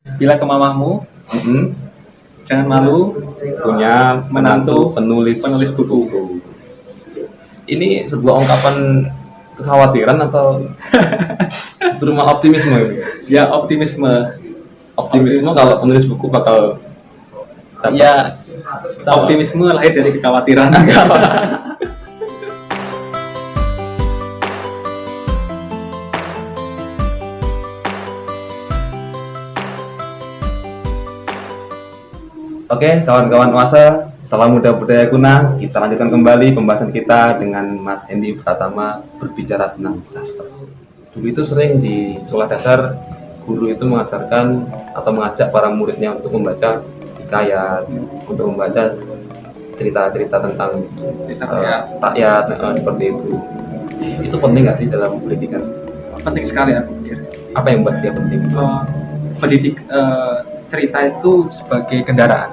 Bila ke mamahmu, Mm-mm. jangan malu Punya menantu penulis buku. Ini sebuah ungkapan kekhawatiran atau justru malah optimisme ini? Ya, optimisme. Optimisme kalau penulis buku bakal dapat Ya, optimisme lahir dari kekhawatiran. Oke, kawan-kawan Masa, salam muda budaya guna. Kita lanjutkan kembali pembahasan kita dengan Mas Endi Pratama berbicara tentang sastra. Dulu itu sering di sekolah dasar, guru itu mengajarkan atau mengajak para muridnya untuk membaca hikayat, untuk membaca cerita-cerita tentang rakyat, seperti itu. Itu penting nggak sih dalam pendidikan? Penting sekali aku pikir. Apa yang membuat dia penting? Cerita itu sebagai kendaraan.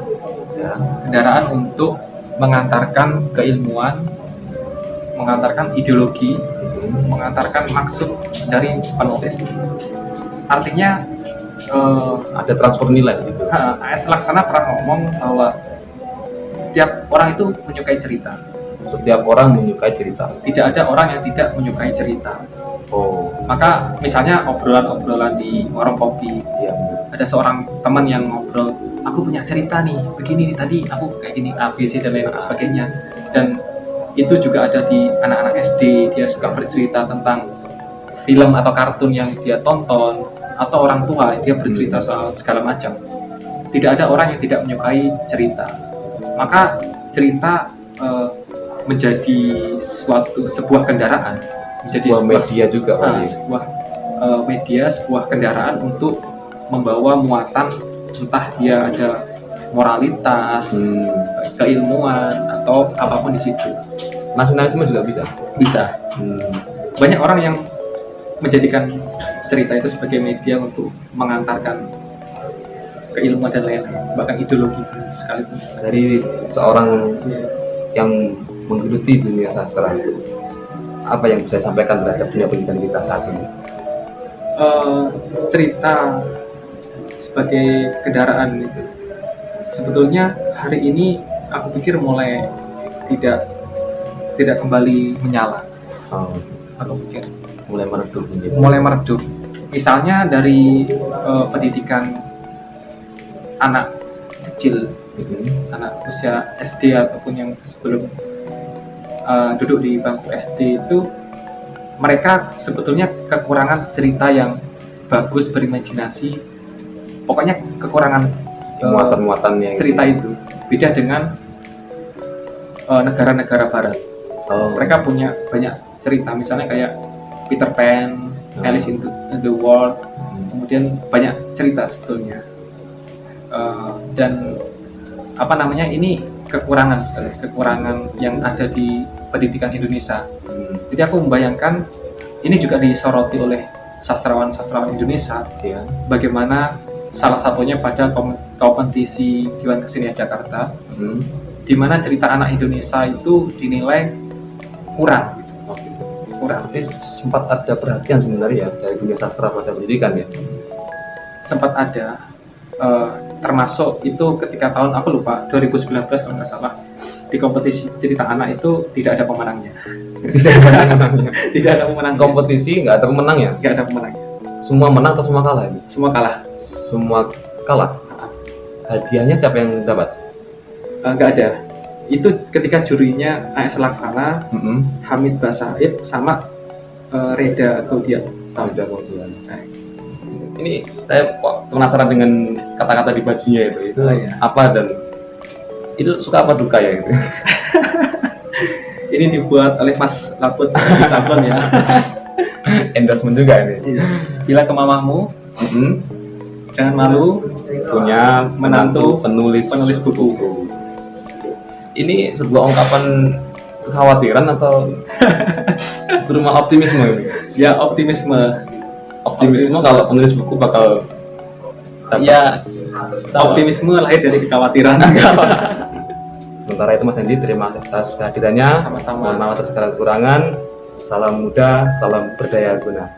Ya. Kendaraan untuk mengantarkan keilmuan, mengantarkan ideologi, mengantarkan maksud dari penulis. Artinya Ada transfer nilai di situ. A.S. Laksana pernah ngomong bahwa setiap orang itu menyukai cerita. Setiap orang menyukai cerita. Tidak ada orang yang tidak menyukai cerita. Oh, Maka misalnya obrolan-obrolan di warung kopi, iya. ada seorang teman yang ngobrol, aku punya cerita nih, begini nih tadi aku kayak gini A, B, C dan lain sebagainya. Dan itu juga ada di anak-anak SD, dia suka bercerita tentang film atau kartun yang dia tonton, atau orang tua dia bercerita soal segala macam. Tidak ada orang yang tidak menyukai cerita. Maka cerita menjadi sebuah kendaraan, menjadi sebuah media juga kan. sebuah media, sebuah kendaraan untuk membawa muatan, entah dia ada moralitas, keilmuan atau apapun di situ. Nasionalisme juga bisa. Bisa. Banyak orang yang menjadikan cerita itu sebagai media untuk mengantarkan keilmuan dan lain-lain, bahkan ideologi sekalipun. Dari seorang yang menggeluti dunia sastra, apa yang bisa sampaikan terhadap dunia pendidikan kita saat ini? Cerita sebagai kendaraan itu sebetulnya hari ini aku pikir mulai tidak kembali menyala. Aku pikir mulai meredup. Misalnya dari pendidikan anak kecil, anak usia SD ataupun yang sebelum duduk di bangku SD itu, mereka sebetulnya kekurangan cerita yang bagus, berimajinasi. Pokoknya kekurangan muatan-muatan yang cerita itu. Beda dengan negara-negara barat. Mereka punya banyak cerita, misalnya kayak Peter Pan, Alice in the World, kemudian banyak cerita sebetulnya. Dan ini kekurangan yang ada di pendidikan Indonesia. Jadi aku membayangkan ini juga disoroti oleh sastrawan Indonesia, ya. Bagaimana salah satunya pada kompetisi Dewan Kesenian Jakarta, di mana cerita anak Indonesia itu dinilai kurang. Jadi sempat ada perhatian sebenarnya dari dunia sastra pada pendidikan ya. Sempat ada, termasuk itu ketika tahun aku lupa 2019 kalau nggak salah, di kompetisi cerita anak itu tidak ada pemenangnya. Tidak ada pemenang. Kompetisi nggak ada pemenangnya. Nggak ada pemenangnya. Semua menang atau semua kalah ini? Semua kalah. Semua kalah. Hadiahnya siapa yang dapat? Nggak ada. Itu ketika jurinya A.S. Laksana, Hamid Basaib sama Reda Gaudian. Ini saya kok penasaran dengan kata-kata di bajunya itu apa, dan itu suka apa duka ya itu? Ini dibuat oleh Mas Laput Sablon ya. Endorsement juga ini. Bila ke mamahmu, jangan malu punya menantu penulis buku. Ini sebuah ungkapan kekhawatiran atau justru malah optimisme ini? Ya, optimisme kalau penulis buku bakal ya, optimisme lahir dari kekhawatiran. Sementara itu Mas Andi, terima kasih atas kehadirannya. Sama-sama. Mohon maaf atas segala kekurangan. Salam muda, salam berdaya guna.